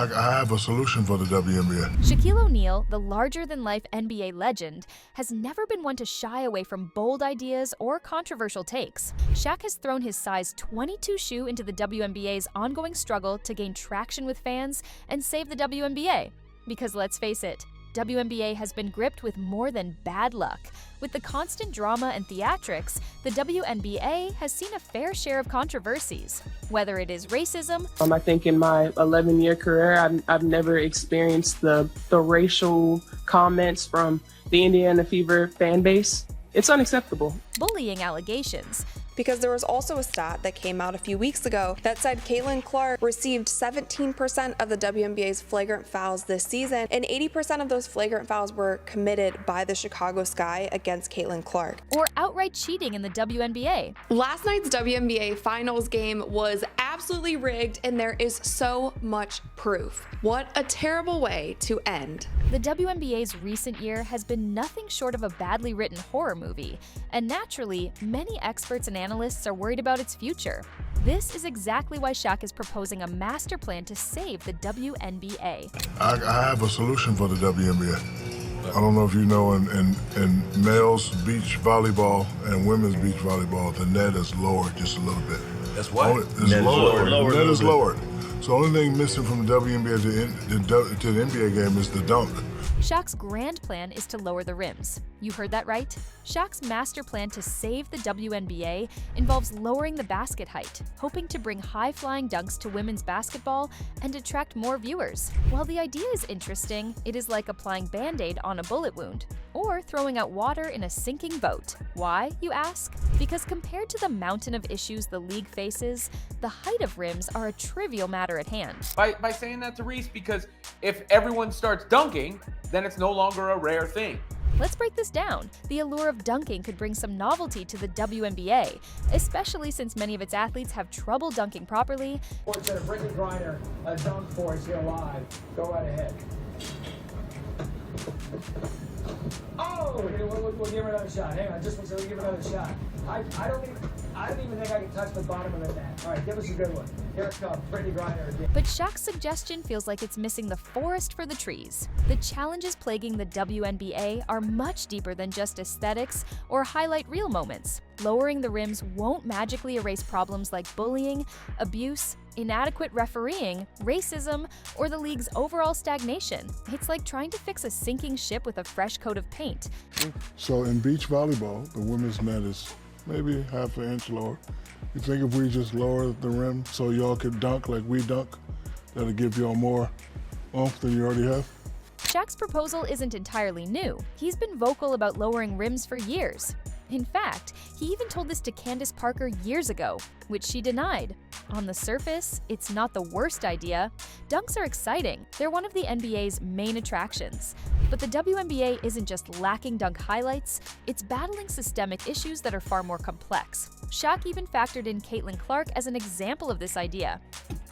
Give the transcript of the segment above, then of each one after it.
I have a solution for the WNBA. Shaquille O'Neal, the larger-than-life NBA legend, has never been one to shy away from bold ideas or controversial takes. Shaq has thrown his size 22 shoe into the WNBA's ongoing struggle to gain traction with fans and save the WNBA. Because let's face it, WNBA has been gripped with more than bad luck. With the constant drama and theatrics, the WNBA has seen a fair share of controversies. Whether it is racism, I think in my 11-year career, I've never experienced the racial comments from the Indiana Fever fan base. It's unacceptable. bullying allegations, because there was also a stat that came out a few weeks ago that said Caitlin Clark received 17% of the WNBA's flagrant fouls this season, and 80% of those flagrant fouls were committed by the Chicago Sky against Caitlin Clark. or outright cheating in the WNBA. Last night's WNBA Finals game was absolutely rigged, and there is so much proof. What a terrible way to end. The WNBA's recent year has been nothing short of a badly written horror movie, and naturally, many experts and analysts are worried about its future. This is exactly why Shaq is proposing a master plan to save the WNBA. I have a solution for the WNBA. I don't know if you know, in males beach volleyball and women's beach volleyball, the net is lowered just a little bit. That's why? It's lowered. The net is lowered. So the only thing missing from the WNBA to the NBA game is the dunk. Shaq's grand plan is to lower the rims. You heard that right? Shaq's master plan to save the WNBA involves lowering the basket height, hoping to bring high-flying dunks to women's basketball and attract more viewers. While the idea is interesting, it is like applying Band-Aid on a bullet wound, or throwing out water in a sinking boat. Why, you ask? Because compared to the mountain of issues the league faces, the height of rims are a trivial matter at hand. By saying that to Reese, because if everyone starts dunking, then it's no longer a rare thing. Let's break this down. The allure of dunking could bring some novelty to the WNBA, especially since many of its athletes have trouble dunking properly. Instead of Brittany Griner, a dunk for us here live. Go right ahead. Oh, we'll give her another shot. Hang on, just so we give her another shot. I don't even think I can touch the bottom of the net. All right, give us a good one. Here it comes, Brittany Griner again. But Shaq's suggestion feels like it's missing the forest for the trees. The challenges plaguing the WNBA are much deeper than just aesthetics or highlight reel moments. Lowering the rims won't magically erase problems like bullying, abuse, inadequate refereeing, racism, or the league's overall stagnation. It's like trying to fix a sinking ship with a fresh coat of paint. So in beach volleyball, the women's net is maybe half an inch lower. You think if we just lower the rim so y'all could dunk like we dunk, that'll give y'all more oomph than you already have? Shaq's proposal isn't entirely new. He's been vocal about lowering rims for years. In fact, he even told this to Candace Parker years ago, which she denied. On the surface, it's not the worst idea. Dunks are exciting. They're one of the NBA's main attractions. But the WNBA isn't just lacking dunk highlights, it's battling systemic issues that are far more complex. Shaq even factored in Caitlin Clark as an example of this idea.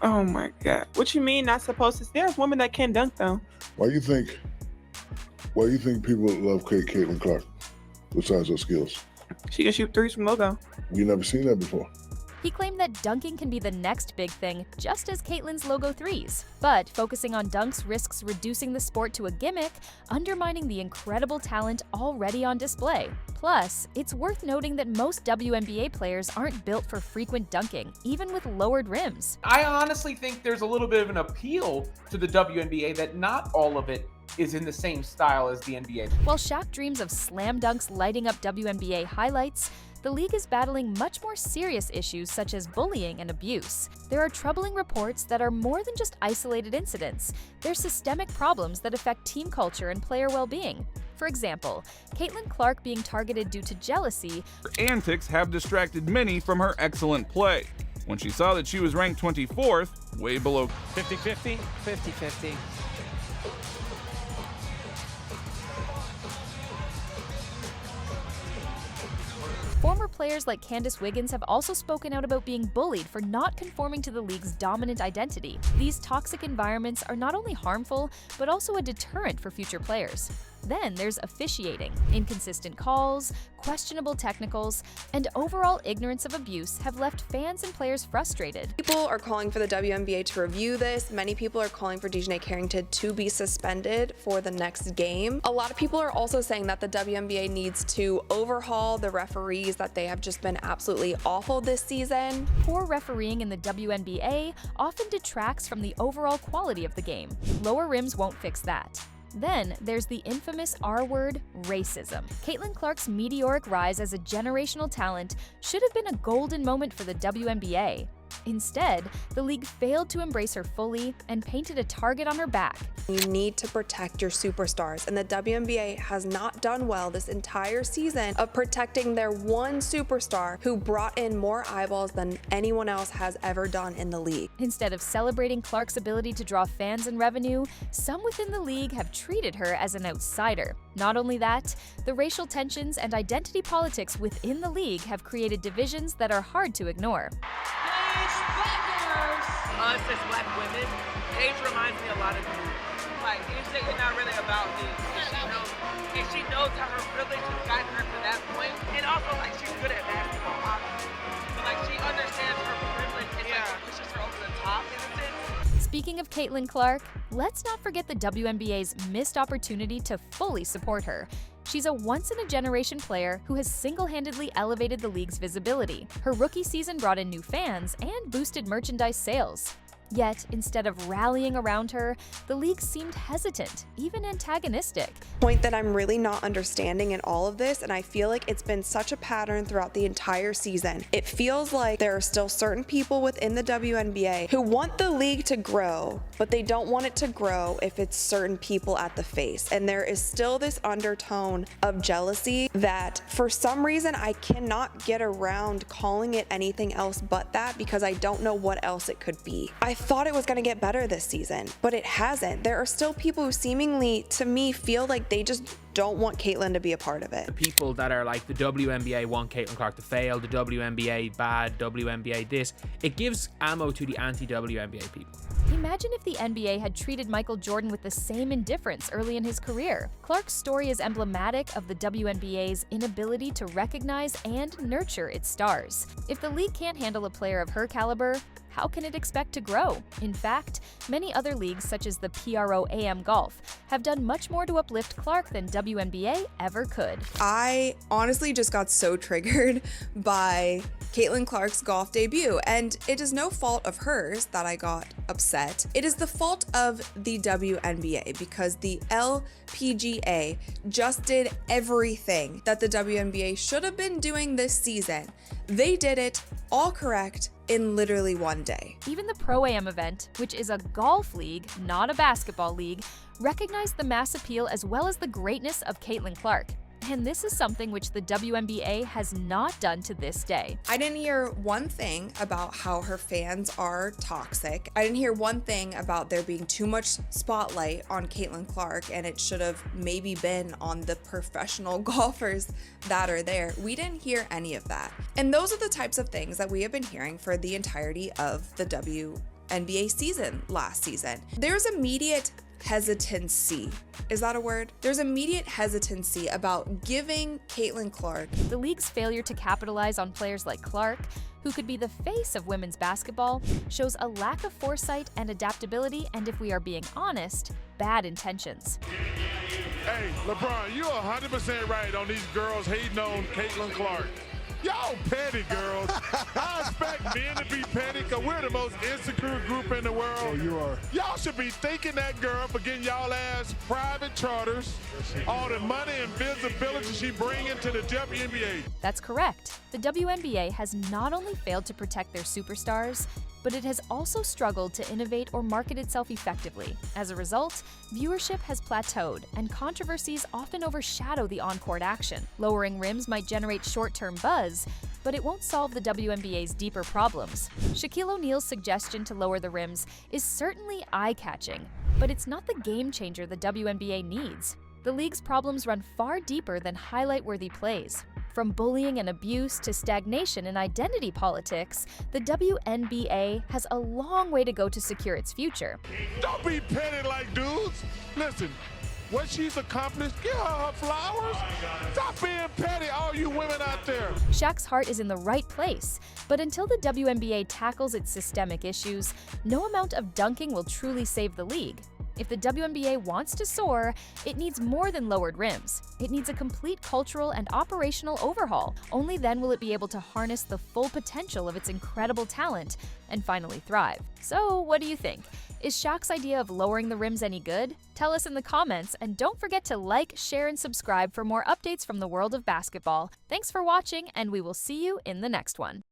Oh my God. What you mean not supposed to? There's women that can dunk though. Why do you think people love Caitlin Clark besides her skills? She can shoot threes from logo. We never seen that before. He claimed that dunking can be the next big thing, just as Caitlin's logo threes. But focusing on dunks risks reducing the sport to a gimmick, undermining the incredible talent already on display. Plus, it's worth noting that most WNBA players aren't built for frequent dunking, even with lowered rims. I honestly think there's a little bit of an appeal to the WNBA that not all of it is in the same style as the NBA. While Shaq dreams of slam dunks lighting up WNBA highlights, the league is battling much more serious issues such as bullying and abuse. There are troubling reports that are more than just isolated incidents. They're systemic problems that affect team culture and player well-being. For example, Caitlin Clark being targeted due to jealousy. Her antics have distracted many from her excellent play. When she saw that she was ranked 24th, way below 50-50, 50-50. Former players like Candace Wiggins have also spoken out about being bullied for not conforming to the league's dominant identity. These toxic environments are not only harmful, but also a deterrent for future players. Then there's officiating. Inconsistent calls, questionable technicals, and overall ignorance of abuse have left fans and players frustrated. People are calling for the WNBA to review this. Many people are calling for Dejanay Carrington to be suspended for the next game. A lot of people are also saying that the WNBA needs to overhaul the referees, that they have just been absolutely awful this season. Poor refereeing in the WNBA often detracts from the overall quality of the game. Lower rims won't fix that. Then there's the infamous R-word, racism. Caitlin Clark's meteoric rise as a generational talent should have been a golden moment for the WNBA. Instead, the league failed to embrace her fully and painted a target on her back. You need to protect your superstars, and the WNBA has not done well this entire season of protecting their one superstar who brought in more eyeballs than anyone else has ever done in the league. Instead of celebrating Clark's ability to draw fans and revenue, some within the league have treated her as an outsider. Not only that, the racial tensions and identity politics within the league have created divisions that are hard to ignore. Us as black women, Paige reminds me a lot of you. Like, it's not really about me. And she knows how her privilege has gotten her to that point. And also, like, she's good at basketball, obviously. But, like, she understands her privilege and like, pushes her over the top in a sense. Speaking of Caitlin Clark, let's not forget the WNBA's missed opportunity to fully support her. She's a once-in-a-generation player who has single-handedly elevated the league's visibility. Her rookie season brought in new fans and boosted merchandise sales. Yet, instead of rallying around her, the league seemed hesitant, even antagonistic. Point that I'm really not understanding in all of this, and I feel like it's been such a pattern throughout the entire season. It feels like there are still certain people within the WNBA who want the league to grow, but they don't want it to grow if it's certain people at the face. And there is still this undertone of jealousy that for some reason I cannot get around calling it anything else but that, because I don't know what else it could be. I thought it was going to get better this season, but it hasn't. There are still people who seemingly, to me, feel like they just don't want Caitlin to be a part of it. The people that are like, the WNBA want Caitlin Clark to fail, the WNBA bad, WNBA this, it gives ammo to the anti-WNBA people. Imagine if the NBA had treated Michael Jordan with the same indifference early in his career. Clark's story is emblematic of the WNBA's inability to recognize and nurture its stars. If the league can't handle a player of her caliber, how can it expect to grow? In fact, many other leagues, such as the PRO-AM Golf, have done much more to uplift Clark than WNBA ever could. I honestly just got so triggered by Caitlin Clark's golf debut, and it is no fault of hers that I got upset. It is the fault of the WNBA, because the LPGA just did everything that the WNBA should have been doing this season. They did it all correct in literally one day. Even the Pro-Am event, which is a golf league, not a basketball league, recognized the mass appeal as well as the greatness of Caitlin Clark. And this is something which the WNBA has not done to this day. I didn't hear one thing about how her fans are toxic. I didn't hear one thing about there being too much spotlight on Caitlin Clark, and it should have maybe been on the professional golfers that are there. We didn't hear any of that. And those are the types of things that we have been hearing for the entirety of the WNBA season last season. There's immediate hesitancy. Is that a word? There's immediate hesitancy about giving Caitlin Clark. The league's failure to capitalize on players like Clark, who could be the face of women's basketball, shows a lack of foresight and adaptability, and if we are being honest, bad intentions. Hey, LeBron, you're 100% right on these girls hating on Caitlin Clark. Y'all petty, girls. I expect men to be petty because we're the most insecure group in the world. Oh, you are. Y'all should be thanking that girl for getting y'all ass private charters, all the money and visibility she bringing to the WNBA. That's correct. The WNBA has not only failed to protect their superstars, but it has also struggled to innovate or market itself effectively. As a result, viewership has plateaued, and controversies often overshadow the on-court action. Lowering rims might generate short-term buzz, but it won't solve the WNBA's deeper problems. Shaquille O'Neal's suggestion to lower the rims is certainly eye-catching, but it's not the game changer the WNBA needs. The league's problems run far deeper than highlight-worthy plays. From bullying and abuse to stagnation and identity politics, the WNBA has a long way to go to secure its future. Don't be petty like dudes. Listen, what she's accomplished. Give her flowers. Stop being petty, all you women out there. Shaq's heart is in the right place, but until the WNBA tackles its systemic issues, no amount of dunking will truly save the league. If the WNBA wants to soar, it needs more than lowered rims. It needs a complete cultural and operational overhaul. Only then will it be able to harness the full potential of its incredible talent and finally thrive. So, what do you think? Is Shaq's idea of lowering the rims any good? Tell us in the comments, and don't forget to like, share, and subscribe for more updates from the world of basketball. Thanks for watching, and we will see you in the next one.